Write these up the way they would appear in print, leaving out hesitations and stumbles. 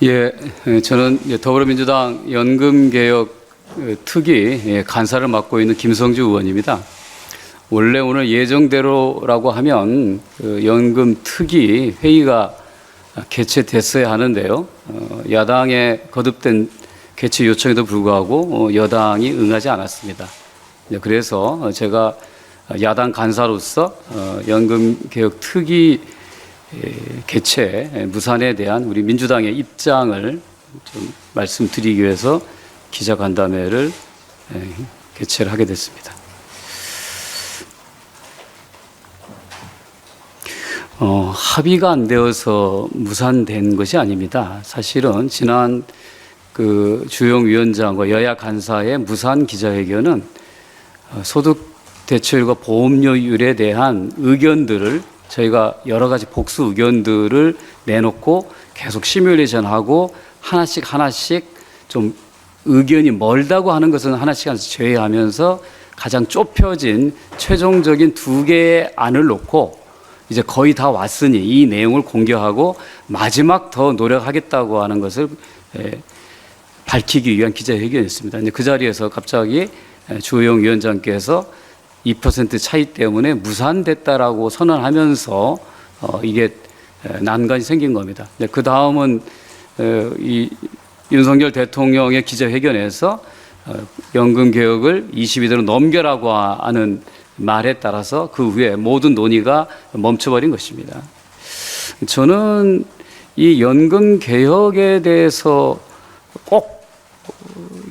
예, 저는 더불어민주당 연금개혁 특위 간사를 맡고 있는 김성주 의원입니다. 원래 오늘 예정대로라고 하면 연금 특위 회의가 개최됐어야 하는데요. 야당의 거듭된 개최 요청에도 불구하고 여당이 응하지 않았습니다. 그래서 제가 야당 간사로서 연금개혁 특위 개최 무산에 대한 우리 민주당의 입장을 좀 말씀드리기 위해서 기자간담회를 개최를 하게 됐습니다. 합의가 안 되어서 무산된 것이 아닙니다. 사실은 지난 그 주영 위원장과 여야 간사의 무산 기자회견은 소득 대출과 보험료율에 대한 의견들을 저희가 여러 가지 복수 의견들을 내놓고 계속 시뮬레이션하고 하나씩 좀 의견이 멀다고 하는 것은 하나씩 제외하면서 가장 좁혀진 최종적인 두 개의 안을 놓고 이제 거의 다 왔으니 이 내용을 공개하고 마지막 더 노력하겠다고 하는 것을 밝히기 위한 기자회견이었습니다. 이제 그 자리에서 갑자기 주호영 위원장께서 2% 차이 때문에 무산됐다라고 선언하면서 이게 난관이 생긴 겁니다. 그 다음은 이 윤석열 대통령의 기자회견에서 연금 개혁을 22대로 넘겨라고 하는 말에 따라서 그 후에 모든 논의가 멈춰버린 것입니다. 저는 이 연금 개혁에 대해서 꼭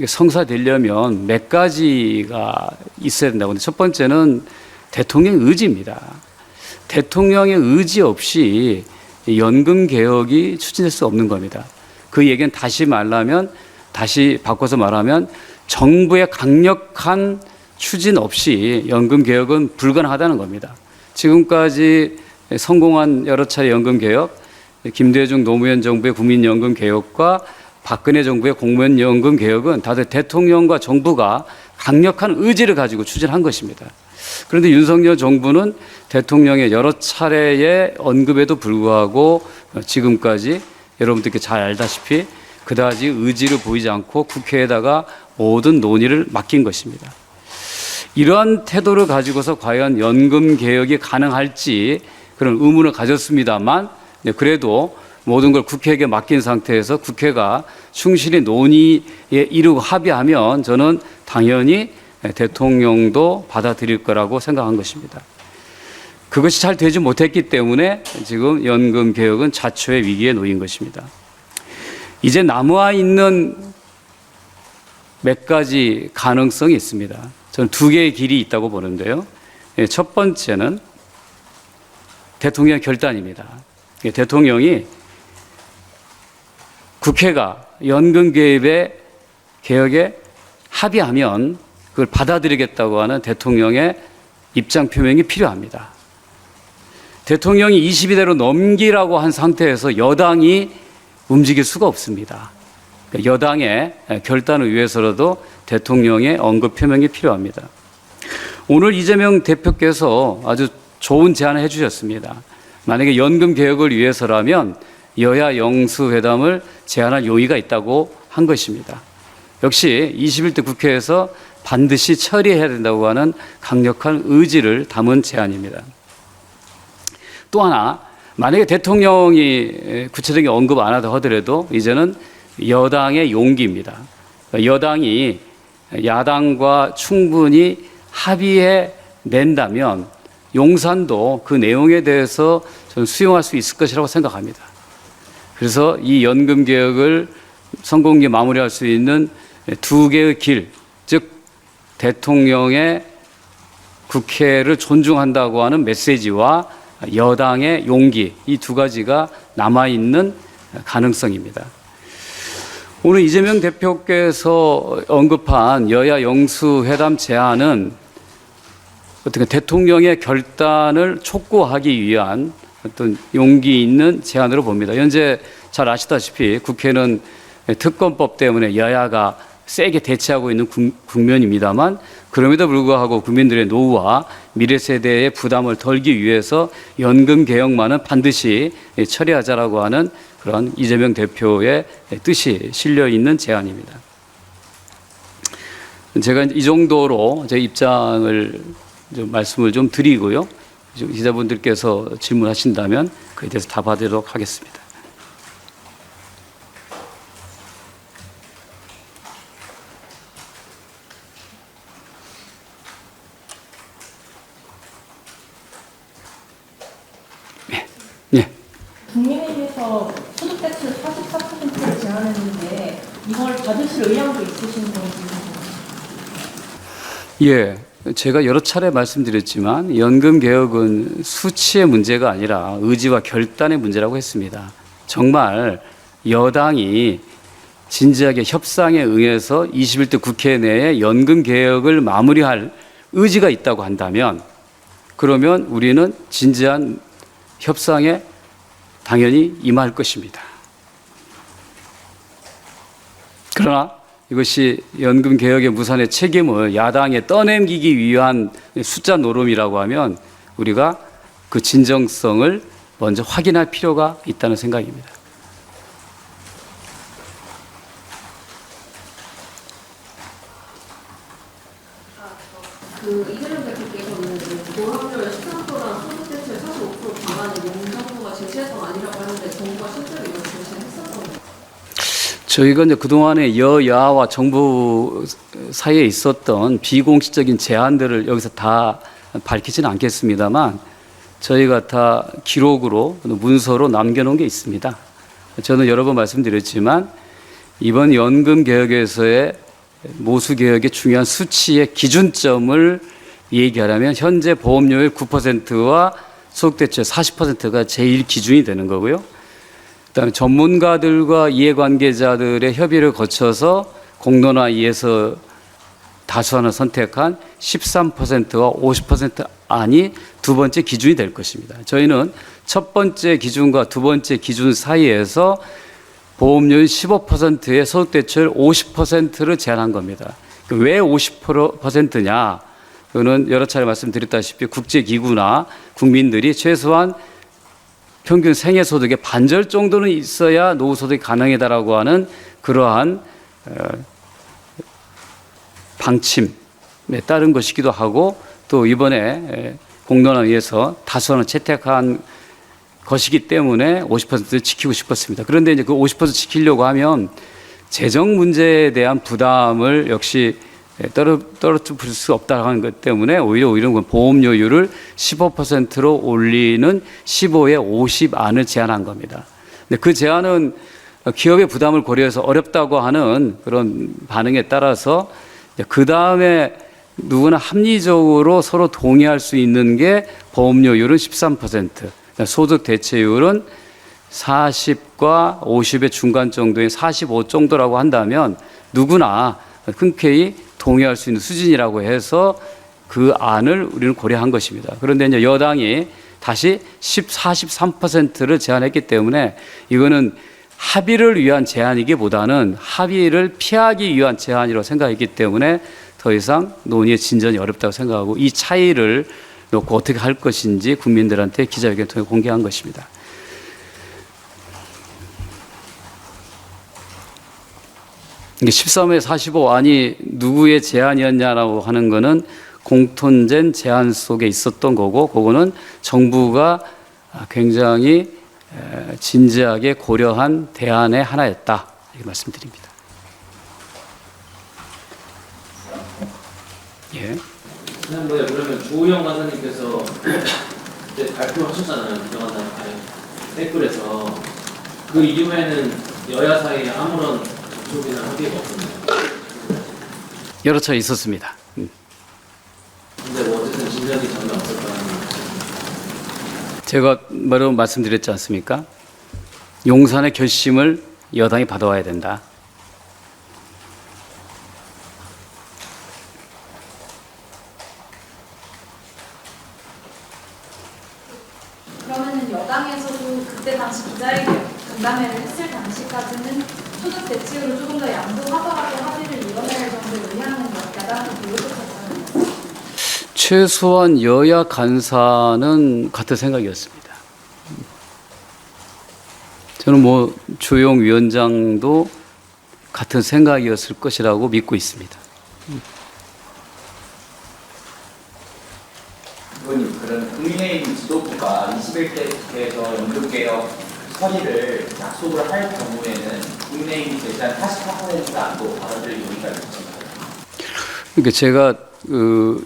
성사되려면 몇 가지가 있어야 된다고 하는데 첫 번째는 대통령의 의지입니다. 대통령의 의지 없이 연금 개혁이 추진될 수 없는 겁니다. 그 얘기는 다시 바꿔서 말하면 정부의 강력한 추진 없이 연금 개혁은 불가능하다는 겁니다. 지금까지 성공한 여러 차례 연금 개혁, 김대중 노무현 정부의 국민연금 개혁과 박근혜 정부의 공무원연금 개혁은 다들 대통령과 정부가 강력한 의지를 가지고 추진한 것입니다. 그런데 윤석열 정부는 대통령의 여러 차례의 언급에도 불구하고 지금까지 여러분들께 잘 알다시피 그다지 의지를 보이지 않고 국회에다가 모든 논의를 맡긴 것입니다. 이러한 태도를 가지고서 과연 연금 개혁이 가능할지 그런 의문을 가졌습니다만 그래도 모든 걸 국회에게 맡긴 상태에서 국회가 충실히 논의에 이르고 합의하면 저는 당연히 대통령도 받아들일 거라고 생각한 것입니다. 그것이 잘 되지 못했기 때문에 지금 연금 개혁은 자초의 위기에 놓인 것입니다. 이제 남아 있는 몇 가지 가능성이 있습니다. 저는 두 개의 길이 있다고 보는데요. 첫 번째는 대통령의 결단입니다. 대통령이 국회가 연금 개혁에 합의하면 그걸 받아들이겠다고 하는 대통령의 입장 표명이 필요합니다. 대통령이 22대로 넘기라고 한 상태에서 여당이 움직일 수가 없습니다. 여당의 결단을 위해서라도 대통령의 언급 표명이 필요합니다. 오늘 이재명 대표께서 아주 좋은 제안을 해주셨습니다. 만약에 연금 개혁을 위해서라면 여야 영수회담을 제안할 용의가 있다고 한 것입니다. 역시 21대 국회에서 반드시 처리해야 된다고 하는 강력한 의지를 담은 제안입니다. 또 하나, 만약에 대통령이 구체적인 언급 안 하다 하더라도 이제는 여당의 용기입니다. 여당이 야당과 충분히 합의해 낸다면 용산도 그 내용에 대해서 저는 수용할 수 있을 것이라고 생각합니다. 그래서 이 연금 개혁을 성공히 마무리할 수 있는 두 개의 길, 즉 대통령의 국회를 존중한다고 하는 메시지와 여당의 용기, 이 두 가지가 남아있는 가능성입니다. 오늘 이재명 대표께서 언급한 여야 영수회담 제안은 어떻게 대통령의 결단을 촉구하기 위한 어떤 용기 있는 제안으로 봅니다. 현재 잘 아시다시피 국회는 특검법 때문에 여야가 세게 대치하고 있는 국면입니다만 그럼에도 불구하고 국민들의 노후와 미래 세대의 부담을 덜기 위해서 연금 개혁만은 반드시 처리하자라고 하는 그런 이재명 대표의 뜻이 실려 있는 제안입니다. 제가 이 정도로 제 입장을 좀 말씀을 좀 드리고요. 기자분들께서 질문하신다면 그에 대해서 답하도록 하겠습니다. 네. 국민의힘에서 소득대출 44%를 제안했는데 이걸 받으실 의향도 있으신 건지. 예, 제가 여러 차례 말씀드렸지만 연금 개혁은 수치의 문제가 아니라 의지와 결단의 문제라고 했습니다. 정말 여당이 진지하게 협상에 응해서 21대 국회 내에 연금 개혁을 마무리할 의지가 있다고 한다면 그러면 우리는 진지한 협상에 당연히 임할 것입니다. 그러나 이것이 연금 개혁의 무산의 책임을 야당에 떠넘기기 위한 숫자 노름이라고 하면 우리가 그 진정성을 먼저 확인할 필요가 있다는 생각입니다. 이재명 대표께서는 고령률 13%랑 소득대출 45% 방안을 용정부가 제시해서 아니라고 하는데 정부가 실제로 이걸 제시했었던 거예요? 저희가 이제 그동안에 여야와 정부 사이에 있었던 비공식적인 제안들을 여기서 다 밝히지는 않겠습니다만 저희가 다 기록으로 문서로 남겨놓은 게 있습니다. 저는 여러 번 말씀드렸지만 이번 연금 개혁에서의 모수 개혁의 중요한 수치의 기준점을 얘기하려면 현재 보험료율 9%와 소득대출 40%가 제일 기준이 되는 거고요. 그다음에 전문가들과 이해관계자들의 협의를 거쳐서 공론화위에서 다수안을 선택한 13%와 50% 안이 두 번째 기준이 될 것입니다. 저희는 첫 번째 기준과 두 번째 기준 사이에서 보험료율 15%의 소득대출 50%를 제한한 겁니다. 왜 50%냐? 그거는 여러 차례 말씀드렸다시피 국제기구나 국민들이 최소한 평균 생애소득의 반절 정도는 있어야 노후소득이 가능하다라고 하는 그러한 방침에 따른 것이기도 하고 또 이번에 공론화위에서 다수안을 채택한 것이기 때문에 50%를 지키고 싶었습니다. 그런데 이제 그 50% 지키려고 하면 재정 문제에 대한 부담을 역시 떨어뜨릴 수 없다는 것 때문에 오히려 보험료율을 15%로 올리는 15에 50 안을 제안한 겁니다. 근데 그 제안은 기업의 부담을 고려해서 어렵다고 하는 그런 반응에 따라서 그 다음에 누구나 합리적으로 서로 동의할 수 있는 게 보험료율은 13%, 소득 대체율은 40과 50의 중간 정도인 45 정도라고 한다면 누구나 흔쾌히 동의할 수 있는 수준이라고 해서 그 안을 우리는 고려한 것입니다. 그런데 이제 여당이 다시 43%를 제안했기 때문에 이거는 합의를 위한 제안이기보다는 합의를 피하기 위한 제안이라고 생각했기 때문에 더 이상 논의의 진전이 어렵다고 생각하고 이 차이를 놓고 어떻게 할 것인지 국민들한테 기자회견을 통해 공개한 것입니다. 이게 13회 45 안이 누구의 제안이었냐라고 하는 거는 공통된 제안 속에 있었던 거고 그거는 정부가 굉장히 진지하게 고려한 대안의 하나였다 이렇게 말씀드립니다. 예. 지난번에 그러면 조우영 간사님께서 이제 발표하셨잖아요. 기정한다는 댓글에서 그 이후에는 여야 사이에 아무런 접촉이나 합의가 없었나요? 여러 차례 있었습니다. 근데 뭐 어쨌든 진전이 전혀 없었다는. 제가 바로 말씀드렸지 않습니까? 용산의 결심을 여당이 받아와야 된다. 그러면은 여당에서도 그때 당시 기자회견 간담회를 했을 당시까지는 소득 대체율을 조금 더 양보하더라도 합의를 이뤄낼 정도의 의향은 야당한테 보여줬었잖아요. 최소한 여야 간사는 같은 생각이었습니다. 저는 뭐 조용 위원장도 같은 생각이었을 것이라고 믿고 있습니다. 의원님, 그럼 국민의힘 지도부가 21대 국회에서 연금개혁 처리를 약속을 할 경우에는 국민의힘이 제시한 44%가 안도 받아들일 용의가 있습니다. 그러니까 제가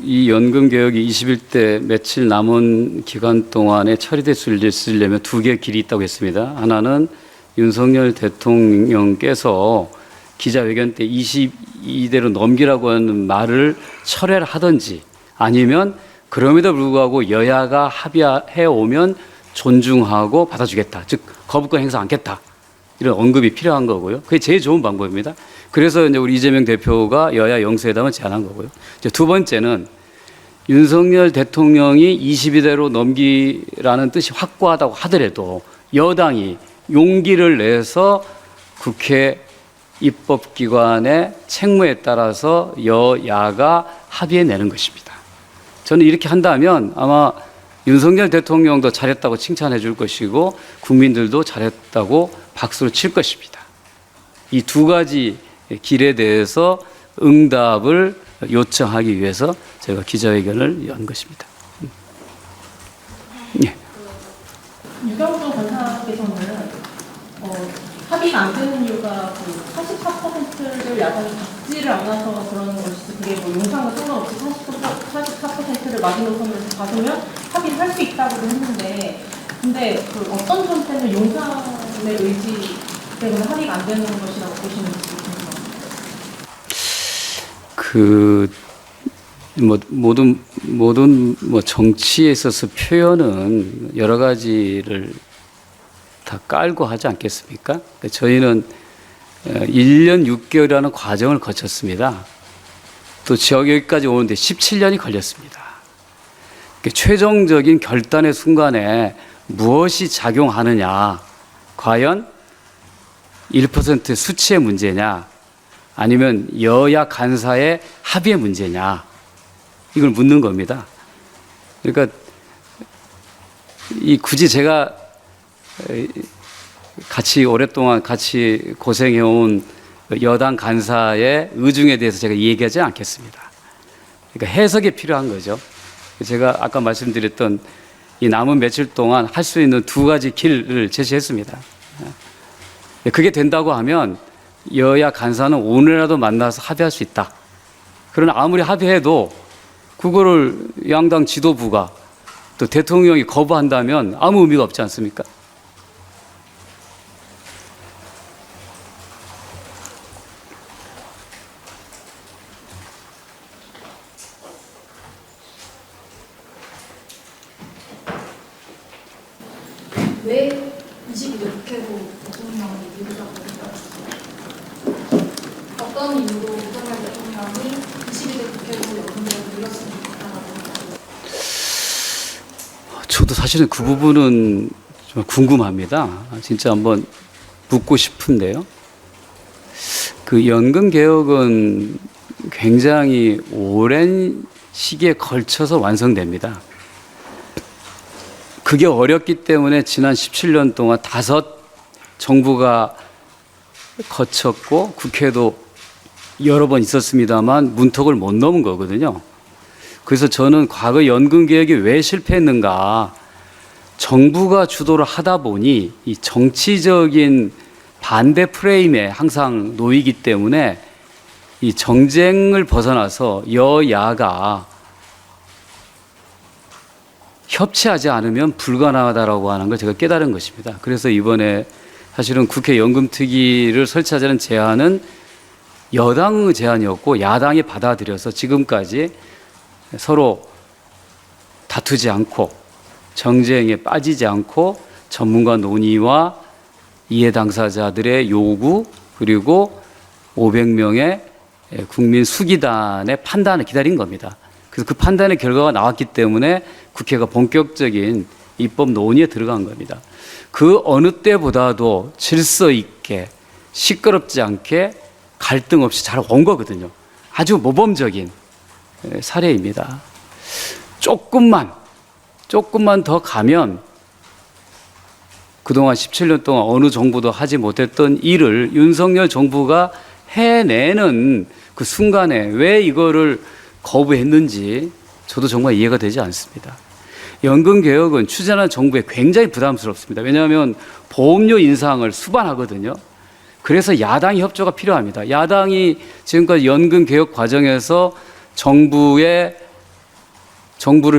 이 연금 개혁이 21대 며칠 남은 기간 동안에 처리될 수 있으려면 두 개의 길이 있다고 했습니다. 하나는 윤석열 대통령께서 기자회견 때 22대로 넘기라고 하는 말을 철회를 하든지, 아니면 그럼에도 불구하고 여야가 합의해 오면 존중하고 받아주겠다. 즉 거부권 행사 않겠다. 이런 언급이 필요한 거고요. 그게 제일 좋은 방법입니다. 그래서 이제 우리 이재명 대표가 여야 영수회담을 제안한 거고요. 이제 두 번째는 윤석열 대통령이 22대로 넘기라는 뜻이 확고하다고 하더라도 여당이 용기를 내서 국회 입법기관의 책무에 따라서 여야가 합의해내는 것입니다. 저는 이렇게 한다면 아마 윤석열 대통령도 잘했다고 칭찬해 줄 것이고 국민들도 잘했다고 박수를 칠 것입니다. 이 두 가지 길에 대해서 응답을 요청하기 위해서 제가 기자회견을 연 것입니다. 예. 유경수 간사께서는 합의가 안 되는 이유가 그 44%를 야당이 받지를 않아서 그러는 것이지, 그게 뭐 용산과 상관없이 44%를 마지노선으로 받으면 합의를 할 수 있다고 했는데, 근데 그 어떤 점 때문에 용산의 의지 때문에 합의가 안 되는 것이라고 보시는지 궁금합니다. 모든 정치에 있어서 표현은 여러 가지를 다 깔고 하지 않겠습니까? 저희는 1년 6개월이라는 과정을 거쳤습니다. 또 여기까지 오는데 17년이 걸렸습니다. 최종적인 결단의 순간에 무엇이 작용하느냐, 과연 1% 수치의 문제냐, 아니면 여야 간사의 합의의 문제냐, 이걸 묻는 겁니다. 그러니까 굳이 제가 오랫동안 같이 고생해온 여당 간사의 의중에 대해서 제가 얘기하지 않겠습니다. 그러니까 해석이 필요한 거죠. 제가 아까 말씀드렸던 이 남은 며칠 동안 할 수 있는 두 가지 길을 제시했습니다. 그게 된다고 하면 여야 간사는 오늘이라도 만나서 합의할 수 있다. 그러나 아무리 합의해도 그거를 양당 지도부가 또 대통령이 거부한다면 아무 의미가 없지 않습니까? 왜 22대 국회고 대통령이 미루자고 했어요? 어떤 이유로 윤석열 대통령이 22대 국회고 연금개혁을 미뤘습니까? 저도 사실은 그 부분은 좀 궁금합니다. 진짜 한번 묻고 싶은데요. 그 연금 개혁은 굉장히 오랜 시기에 걸쳐서 완성됩니다. 그게 어렵기 때문에 지난 17년 동안 5 정부가 거쳤고 국회도 여러 번 있었습니다만 문턱을 못 넘은 거거든요. 그래서 저는 과거 연금 개혁이 왜 실패했는가, 정부가 주도를 하다 보니 이 정치적인 반대 프레임에 항상 놓이기 때문에 이 정쟁을 벗어나서 여야가 협치하지 않으면 불가능하다라고 하는 걸 제가 깨달은 것입니다. 그래서 이번에 사실은 국회 연금특위를 설치하자는 제안은 여당의 제안이었고 야당이 받아들여서 지금까지 서로 다투지 않고 정쟁에 빠지지 않고 전문가 논의와 이해 당사자들의 요구, 그리고 500명의 국민 수기단의 판단을 기다린 겁니다. 그래서 그 판단의 결과가 나왔기 때문에 국회가 본격적인 입법 논의에 들어간 겁니다. 그 어느 때보다도 질서 있게 시끄럽지 않게 갈등 없이 잘 온 거거든요. 아주 모범적인 사례입니다. 조금만 더 가면 그동안 17년 동안 어느 정부도 하지 못했던 일을 윤석열 정부가 해내는 그 순간에 왜 이거를 거부했는지 저도 정말 이해가 되지 않습니다. 연금개혁은 추진하는 정부에 굉장히 부담스럽습니다. 왜냐하면 보험료 인상을 수반하거든요. 그래서 야당의 협조가 필요합니다. 야당이 지금까지 연금개혁 과정에서 정부를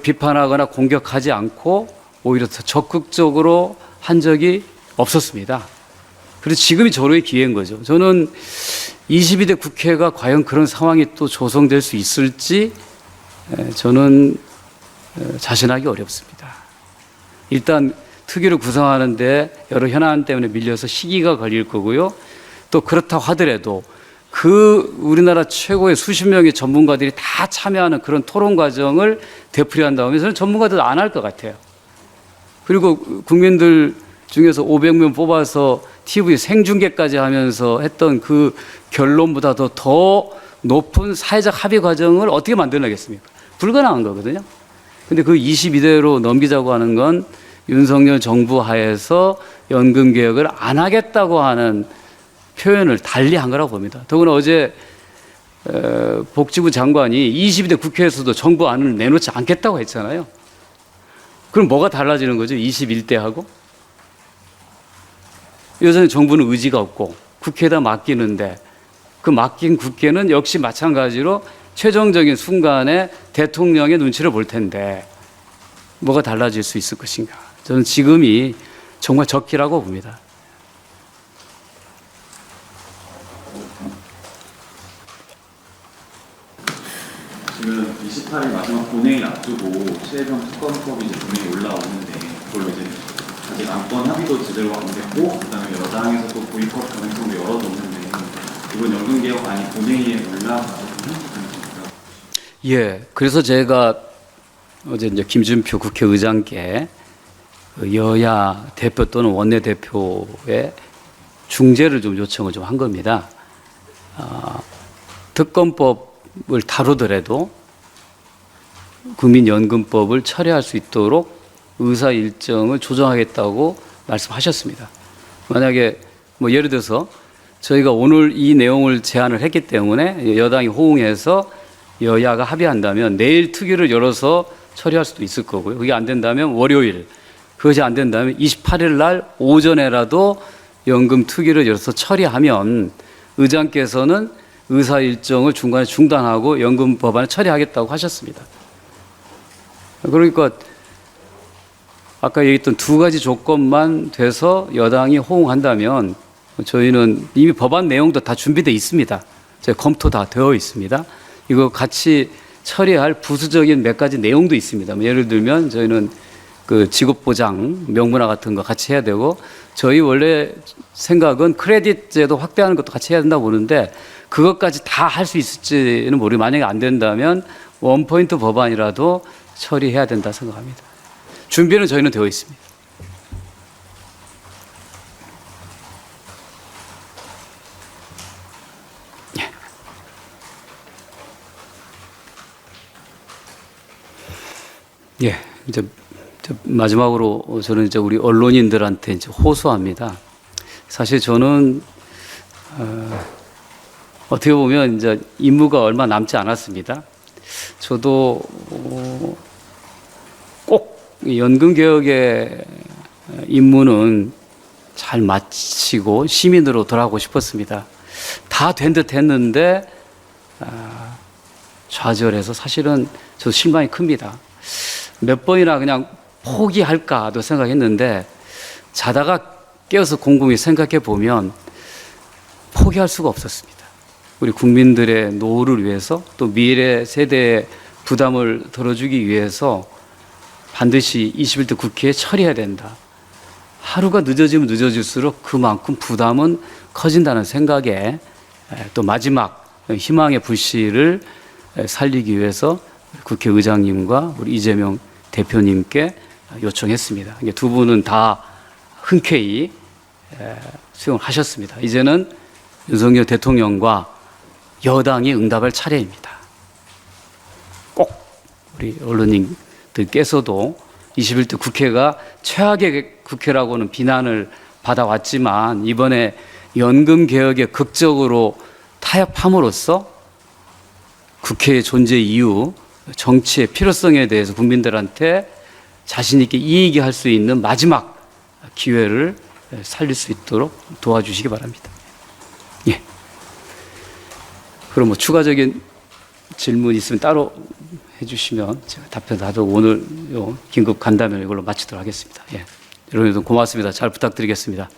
비판하거나 공격하지 않고 오히려 더 적극적으로 한 적이 없었습니다. 그래서 지금이 절호의 기회인 거죠. 저는 22대 국회가 과연 그런 상황이 또 조성될 수 있을지 저는 자신하기 어렵습니다. 일단 특위를 구성하는데 여러 현안 때문에 밀려서 시기가 걸릴 거고요. 또 그렇다고 하더라도 그 우리나라 최고의 수십 명의 전문가들이 다 참여하는 그런 토론 과정을 되풀이한다고 하면 저는 전문가들 안 할 것 같아요. 그리고 국민들 중에서 500명 뽑아서 TV 생중계까지 하면서 했던 그 결론보다도 더 높은 사회적 합의 과정을 어떻게 만들어내겠습니까? 불가능한 거거든요. 근데 그 22대로 넘기자고 하는 건 윤석열 정부 하에서 연금 개혁을 안 하겠다고 하는 표현을 달리 한 거라고 봅니다. 더구나 어제 복지부 장관이 22대 국회에서도 정부 안을 내놓지 않겠다고 했잖아요. 그럼 뭐가 달라지는 거죠? 21대하고? 여전히 정부는 의지가 없고 국회에다 맡기는데 그 맡긴 국회는 역시 마찬가지로 최종적인 순간에 대통령의 눈치를 볼 텐데 뭐가 달라질 수 있을 것인가? 저는 지금이 정말 적기라고 봅니다. 지금 28일 마지막 본회의를 앞두고 최혜병 특검법이 이제 분명히 올라오는데 그걸로 이제 아직 안건 합의도 제대로 안 됐고 그다음에 여당에서 또 보이콧 가능성도 열어뒀는데 이번 연금개혁안이 본회의에 올라가서 예, 그래서 제가 어제 이제 김준표 국회의장께 여야 대표 또는 원내대표의 중재를 좀 요청을 좀 한 겁니다. 특검법을 다루더라도 국민연금법을 처리할 수 있도록 의사 일정을 조정하겠다고 말씀하셨습니다. 만약에 뭐 예를 들어서 저희가 오늘 이 내용을 제안을 했기 때문에 여당이 호응해서 여야가 합의한다면 내일 특위를 열어서 처리할 수도 있을 거고요. 그게 안 된다면 월요일, 그것이 안 된다면 28일 날 오전에라도 연금 특위를 열어서 처리하면 의장께서는 의사 일정을 중간에 중단하고 연금 법안을 처리하겠다고 하셨습니다. 그러니까 아까 얘기했던 두 가지 조건만 돼서 여당이 호응한다면 저희는 이미 법안 내용도 다 준비되어 있습니다. 검토 다 되어 있습니다. 이거 같이 처리할 부수적인 몇 가지 내용도 있습니다. 예를 들면 저희는 그 직업보장 명문화 같은 거 같이 해야 되고 저희 원래 생각은 크레딧 제도 확대하는 것도 같이 해야 된다고 보는데 그것까지 다 할 수 있을지는 모르겠어요. 만약에 안 된다면 원포인트 법안이라도 처리해야 된다 생각합니다. 준비는 저희는 되어 있습니다. 예, 이제 마지막으로 저는 이제 우리 언론인들한테 이제 호소합니다. 사실 저는 어떻게 보면 이제 임무가 얼마 남지 않았습니다. 저도 꼭 연금 개혁의 임무는 잘 마치고 시민으로 돌아가고 싶었습니다. 다 된 듯 했는데 좌절해서 사실은 저도 실망이 큽니다. 몇 번이나 그냥 포기할까도 생각했는데 자다가 깨어서 곰곰이 생각해 보면 포기할 수가 없었습니다. 우리 국민들의 노후를 위해서 또 미래 세대의 부담을 덜어주기 위해서 반드시 21대 국회에 처리해야 된다. 하루가 늦어지면 늦어질수록 그만큼 부담은 커진다는 생각에 또 마지막 희망의 불씨를 살리기 위해서 국회의장님과 우리 이재명 대표님께 요청했습니다. 두 분은 다 흔쾌히 수용을 하셨습니다. 이제는 윤석열 대통령과 여당이 응답할 차례입니다. 꼭 우리 언론인들께서도 21대 국회가 최악의 국회라고는 비난을 받아왔지만 이번에 연금 개혁에 극적으로 타협함으로써 국회의 존재 이유, 정치의 필요성에 대해서 국민들한테 자신 있게 이야기할 수 있는 마지막 기회를 살릴 수 있도록 도와주시기 바랍니다. 예. 그럼 뭐 추가적인 질문 있으면 따로 해주시면 제가 답변하도록 오늘 요 긴급 간담회 이걸로 마치도록 하겠습니다. 예. 여러분 고맙습니다. 잘 부탁드리겠습니다.